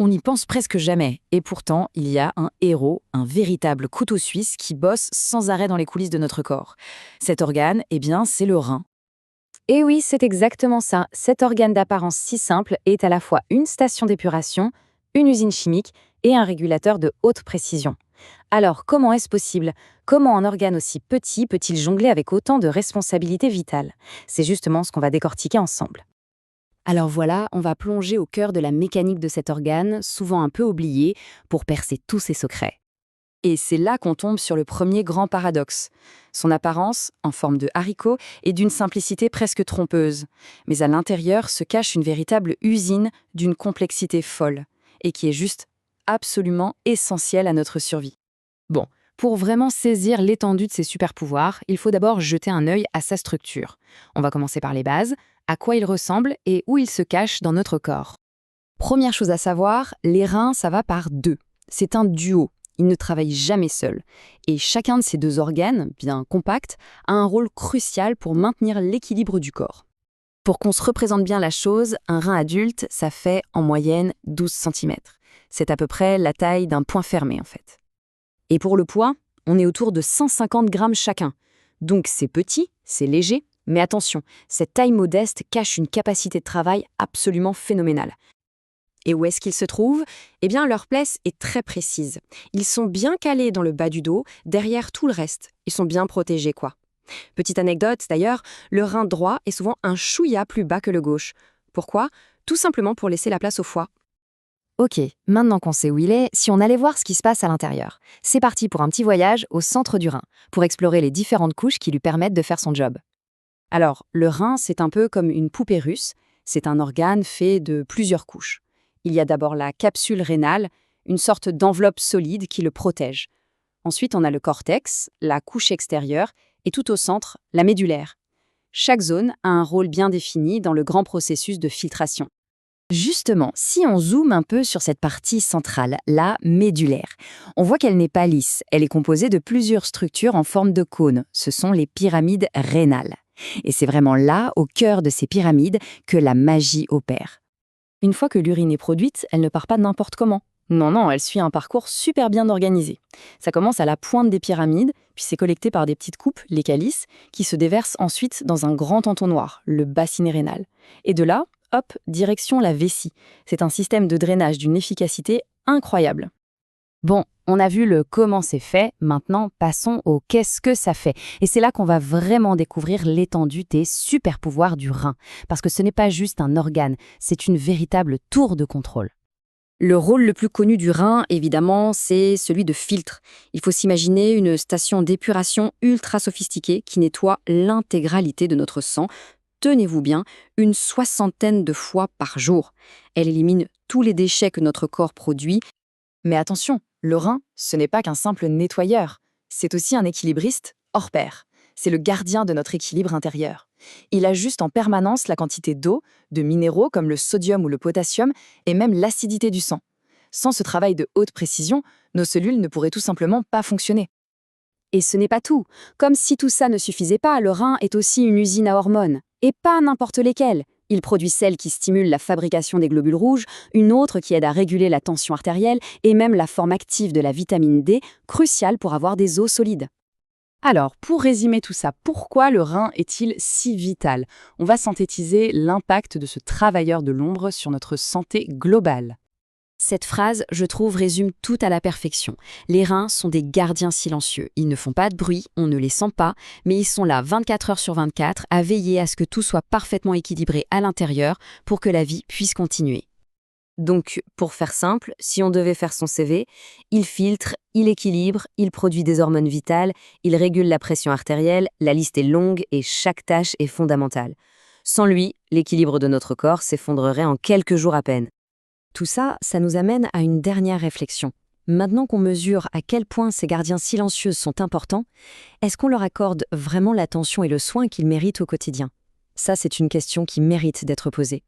On n'y pense presque jamais, et pourtant, il y a un héros, un véritable couteau suisse qui bosse sans arrêt dans les coulisses de notre corps. Cet organe, eh bien, c'est le rein. Et oui, c'est exactement ça. Cet organe d'apparence si simple est à la fois une station d'épuration, une usine chimique et un régulateur de haute précision. Alors, comment est-ce possible? Comment un organe aussi petit peut-il jongler avec autant de responsabilités vitales? C'est justement ce qu'on va décortiquer ensemble. Alors voilà, on va plonger au cœur de la mécanique de cet organe, souvent un peu oublié, pour percer tous ses secrets. Et c'est là qu'on tombe sur le premier grand paradoxe. Son apparence, en forme de haricot, est d'une simplicité presque trompeuse. Mais à l'intérieur se cache une véritable usine d'une complexité folle, et qui est juste absolument essentielle à notre survie. Bon, pour vraiment saisir l'étendue de ses super-pouvoirs, il faut d'abord jeter un œil à sa structure. On va commencer par les bases, à quoi il ressemble et où il se cache dans notre corps. Première chose à savoir, les reins, ça va par deux. C'est un duo. Ils ne travaillent jamais seuls. Et chacun de ces deux organes, bien compacts, a un rôle crucial pour maintenir l'équilibre du corps. Pour qu'on se représente bien la chose, un rein adulte, ça fait en moyenne 12 cm. C'est à peu près la taille d'un poing fermé en fait. Et pour le poids, on est autour de 150 grammes chacun. Donc c'est petit, c'est léger, mais attention, cette taille modeste cache une capacité de travail absolument phénoménale. Et où est-ce qu'ils se trouvent? Eh bien, leur place est très précise. Ils sont bien calés dans le bas du dos, derrière tout le reste. Ils sont bien protégés, quoi. Petite anecdote, d'ailleurs, le rein droit est souvent un chouïa plus bas que le gauche. Pourquoi? Tout simplement pour laisser la place au foie. Ok, maintenant qu'on sait où il est, si on allait voir ce qui se passe à l'intérieur. C'est parti pour un petit voyage au centre du rein, pour explorer les différentes couches qui lui permettent de faire son job. Alors, le rein, c'est un peu comme une poupée russe. C'est un organe fait de plusieurs couches. Il y a d'abord la capsule rénale, une sorte d'enveloppe solide qui le protège. Ensuite, on a le cortex, la couche extérieure, et tout au centre, la médullaire. Chaque zone a un rôle bien défini dans le grand processus de filtration. Justement, si on zoome un peu sur cette partie centrale, la médullaire, on voit qu'elle n'est pas lisse. Elle est composée de plusieurs structures en forme de cône. Ce sont les pyramides rénales. Et c'est vraiment là, au cœur de ces pyramides, que la magie opère. Une fois que l'urine est produite, elle ne part pas n'importe comment. Non, elle suit un parcours super bien organisé. Ça commence à la pointe des pyramides, puis c'est collecté par des petites coupes, les calices, qui se déversent ensuite dans un grand entonnoir, le bassinet rénal. Et de là, hop, direction la vessie. C'est un système de drainage d'une efficacité incroyable. Bon, on a vu le comment c'est fait, maintenant passons au qu'est-ce que ça fait. Et c'est là qu'on va vraiment découvrir l'étendue des super-pouvoirs du rein. Parce que ce n'est pas juste un organe, c'est une véritable tour de contrôle. Le rôle le plus connu du rein, évidemment, c'est celui de filtre. Il faut s'imaginer une station d'épuration ultra sophistiquée qui nettoie l'intégralité de notre sang. Tenez-vous bien, une 60aine de fois par jour. Elle élimine tous les déchets que notre corps produit. Mais attention, le rein, ce n'est pas qu'un simple nettoyeur. C'est aussi un équilibriste hors pair. C'est le gardien de notre équilibre intérieur. Il ajuste en permanence la quantité d'eau, de minéraux comme le sodium ou le potassium, et même l'acidité du sang. Sans ce travail de haute précision, nos cellules ne pourraient tout simplement pas fonctionner. Et ce n'est pas tout. Comme si tout ça ne suffisait pas, le rein est aussi une usine à hormones. Et pas n'importe lesquelles. Il produit celles qui stimulent la fabrication des globules rouges, une autre qui aide à réguler la tension artérielle et même la forme active de la vitamine D, cruciale pour avoir des os solides. Alors, pour résumer tout ça, pourquoi le rein est-il si vital? On va synthétiser l'impact de ce travailleur de l'ombre sur notre santé globale. Cette phrase, je trouve, résume tout à la perfection. Les reins sont des gardiens silencieux. Ils ne font pas de bruit, on ne les sent pas, mais ils sont là 24 heures sur 24 à veiller à ce que tout soit parfaitement équilibré à l'intérieur pour que la vie puisse continuer. Donc, pour faire simple, si on devait faire son CV, il filtre, il équilibre, il produit des hormones vitales, il régule la pression artérielle, la liste est longue et chaque tâche est fondamentale. Sans lui, l'équilibre de notre corps s'effondrerait en quelques jours à peine. Tout ça, ça nous amène à une dernière réflexion. Maintenant qu'on mesure à quel point ces gardiens silencieux sont importants, est-ce qu'on leur accorde vraiment l'attention et le soin qu'ils méritent au quotidien? Ça, c'est une question qui mérite d'être posée.